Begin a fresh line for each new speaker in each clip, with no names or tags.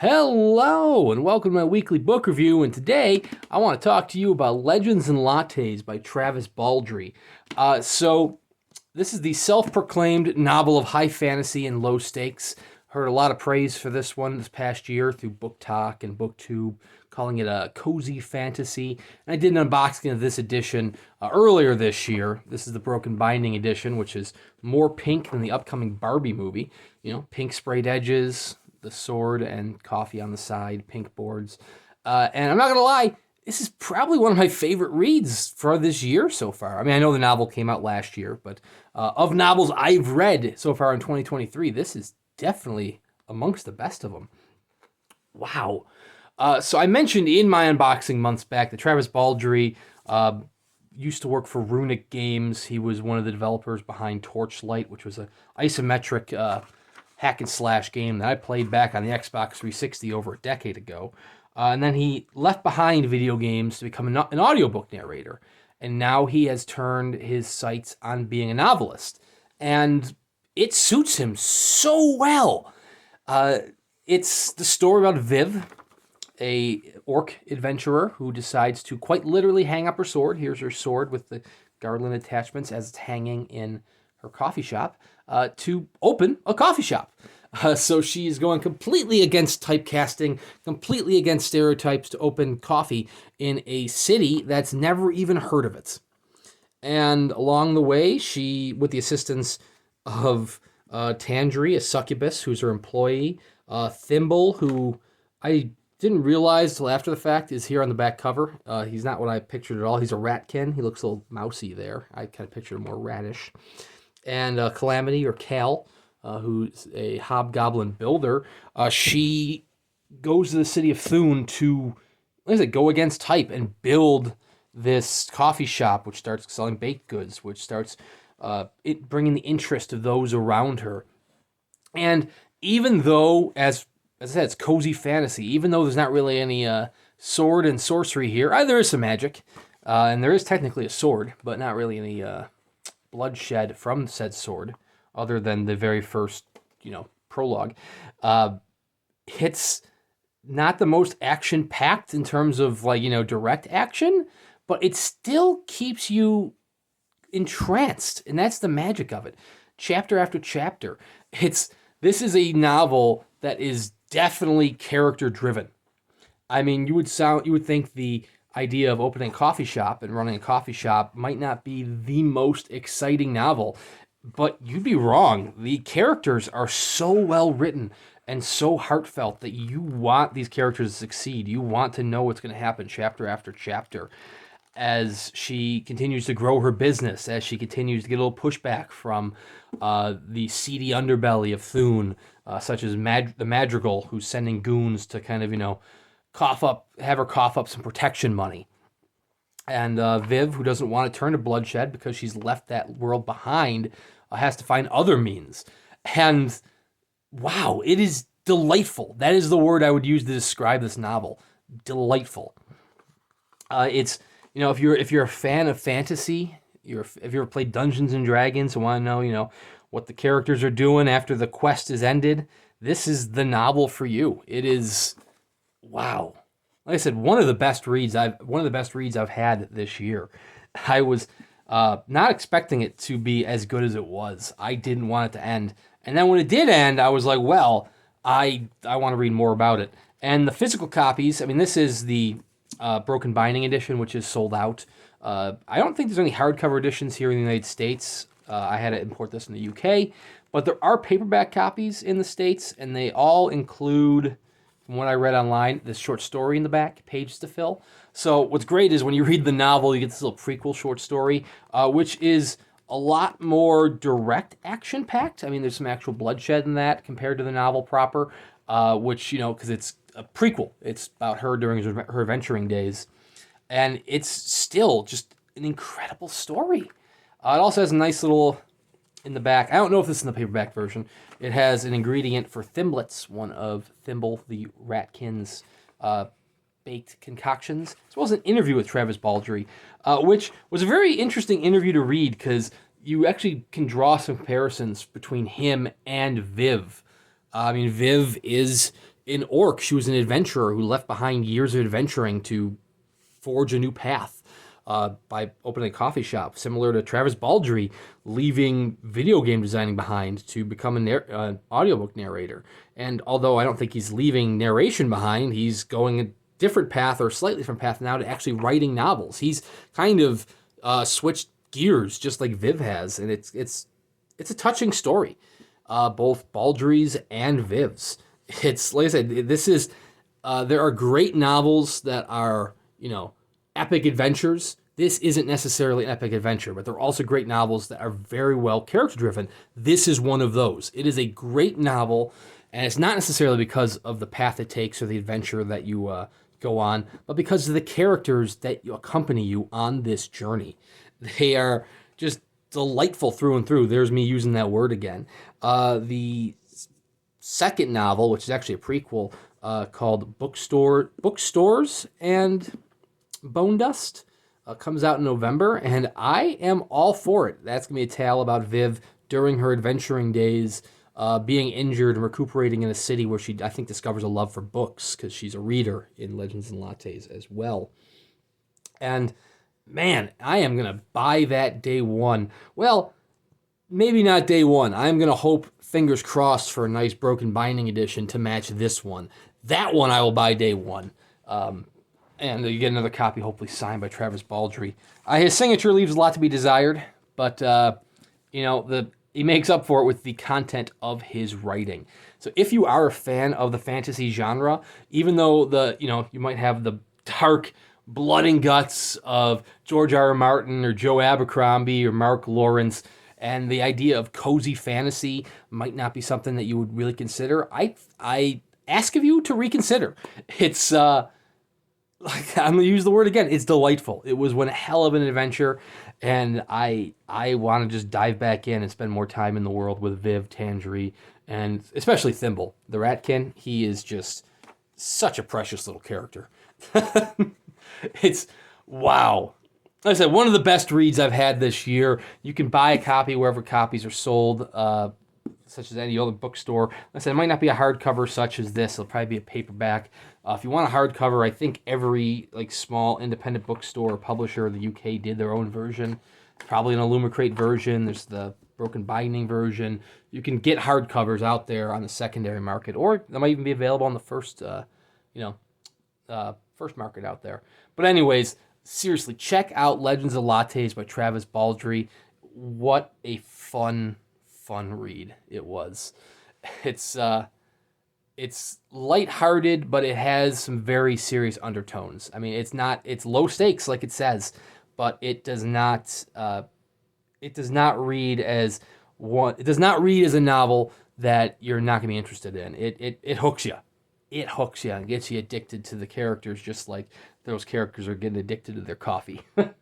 Hello, and welcome to my weekly book review. And today, I want to talk to you about Legends and Lattes by Travis Baldree. This is the self-proclaimed novel of high fantasy and low stakes. Heard a lot of praise for this one this past year through Book Talk and BookTube, calling it a cozy fantasy. And I did an unboxing of this edition earlier this year. This is the Broken Binding edition, which is more pink than the upcoming Barbie movie. You know, pink sprayed edges, the sword and coffee on the side, pink boards. And I'm not going to lie, this is probably one of my favorite reads for this year so far. I mean, I know the novel came out last year, but of novels I've read so far in 2023, this is definitely amongst the best of them. Wow. So I mentioned in my unboxing months back that Travis Baldree used to work for Runic Games. He was one of the developers behind Torchlight, which was an isometric hack and slash game that I played back on the Xbox 360 over a decade ago. And then he left behind video games to become an audiobook narrator. And now he has turned his sights on being a novelist. And it suits him so well. It's the story about Viv, a orc adventurer who decides to quite literally hang up her sword. Here's her sword with the garland attachments as it's hanging in her coffee shop, to open a coffee shop. So she's going completely against typecasting, completely against stereotypes to open coffee in a city that's never even heard of it. And along the way, she, with the assistance of Tandri, a succubus, who's her employee, Thimble, who I didn't realize till after the fact is here on the back cover. He's not what I pictured at all. He's a ratkin. He looks a little mousy there. I kind of pictured him more radish. And Calamity, or Cal, who's a hobgoblin builder, she goes to the city of Thune to, go against type and build this coffee shop, which starts selling baked goods, which starts bringing the interest of those around her. And even though, as I said, it's cozy fantasy, even though there's not really any sword and sorcery here, there is some magic, and there is technically a sword, but not really any bloodshed from said sword, other than the very first, prologue. It's not the most action-packed in terms of, direct action, but it still keeps you entranced, and that's the magic of it. Chapter after chapter. This is a novel that is definitely character-driven. I mean, you would think the idea of opening a coffee shop and running a coffee shop might not be the most exciting novel, but you'd be wrong. The characters are so well written and so heartfelt that you want these characters to succeed. You want to know what's going to happen chapter after chapter as she continues to grow her business, as she continues to get a little pushback from the seedy underbelly of Thune, such as the Madrigal, who's sending goons to kind of, have her cough up some protection money. And Viv, who doesn't want to turn to bloodshed because she's left that world behind, has to find other means. And wow, it is delightful. That is the word I would use to describe this novel. Delightful. It's, if you're a fan of fantasy, if you ever played Dungeons and Dragons and want to know, what the characters are doing after the quest is ended, this is the novel for you. It is, wow. Like I said, one of the best reads I've had this year. I was not expecting it to be as good as it was. I didn't want it to end. And then when it did end, I was like, well, I want to read more about it. And the physical copies, this is the Broken Binding edition, which is sold out. I don't think there's any hardcover editions here in the United States. I had to import this in the UK. But there are paperback copies in the States, and they all include, from what I read online, this short story in the back, pages to fill. So what's great is when you read the novel, you get this little prequel short story, which is a lot more direct action-packed. There's some actual bloodshed in that compared to the novel proper, which, because it's a prequel. It's about her during her adventuring days. And it's still just an incredible story. It also has a nice little, in the back, I don't know if this is in the paperback version, it has an ingredient for thimblets, one of Thimble the Ratkin's baked concoctions, as well as an interview with Travis Baldree, which was a very interesting interview to read because you actually can draw some comparisons between him and Viv. Viv is in Orc, she was an adventurer who left behind years of adventuring to forge a new path by opening a coffee shop, similar to Travis Baldree leaving video game designing behind to become an audiobook narrator. And although I don't think he's leaving narration behind, he's going a different path, or a slightly different path now, to actually writing novels. He's kind of switched gears just like Viv has, and it's a touching story, both Baldree's and Viv's. It's like I said, this is there are great novels that are, epic adventures. This isn't necessarily an epic adventure, but there are also great novels that are very well character driven. This is one of those. It is a great novel, and it's not necessarily because of the path it takes or the adventure that you go on, but because of the characters that accompany you on this journey. They are just delightful through and through. There's me using that word again. The second novel, which is actually a prequel, called Bookstores and Bone Dust, comes out in November, and I am all for it. That's going to be a tale about Viv during her adventuring days, being injured and recuperating in a city where she, I think, discovers a love for books, because she's a reader in Legends and Lattes as well. And man, I am going to buy that day one. Well, maybe not day one. I'm going to hope, fingers crossed, for a nice broken binding edition to match this one. That one I will buy day one. And you get another copy, hopefully signed by Travis Baldree. His signature leaves a lot to be desired, but he makes up for it with the content of his writing. So if you are a fan of the fantasy genre, even though you might have the dark blood and guts of George R. R. Martin or Joe Abercrombie or Mark Lawrence, and the idea of cozy fantasy might not be something that you would really consider, I ask of you to reconsider. It's I'm gonna use the word again. It's delightful. It was one hell of an adventure, and I want to just dive back in and spend more time in the world with Viv, Tangerine, and especially Thimble, the Ratkin. He is just such a precious little character. It's wow. Like I said, one of the best reads I've had this year. You can buy a copy wherever copies are sold, such as any other bookstore. Like I said, it might not be a hardcover such as this. It'll probably be a paperback. If you want a hardcover, I think every small independent bookstore or publisher in the UK did their own version. Probably an Illumicrate version. There's the broken binding version. You can get hardcovers out there on the secondary market, or they might even be available on the first market out there. But anyways, seriously, check out Legends of Lattes by Travis Baldree. What a fun read it was. It's lighthearted, but it has some very serious undertones. I mean, it's low stakes like it says, but it does not read as a novel that you're not going to be interested in. It hooks you. It hooks you and gets you addicted to the characters, just like those characters are getting addicted to their coffee. So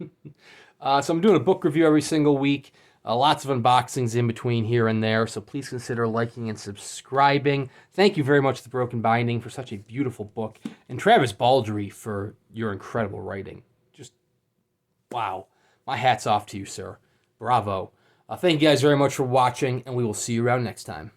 I'm doing a book review every single week. Lots of unboxings in between here and there, so please consider liking and subscribing. Thank you very much to The Broken Binding for such a beautiful book, and Travis Baldree for your incredible writing. Just, wow. My hat's off to you, sir. Bravo. Thank you guys very much for watching, and we will see you around next time.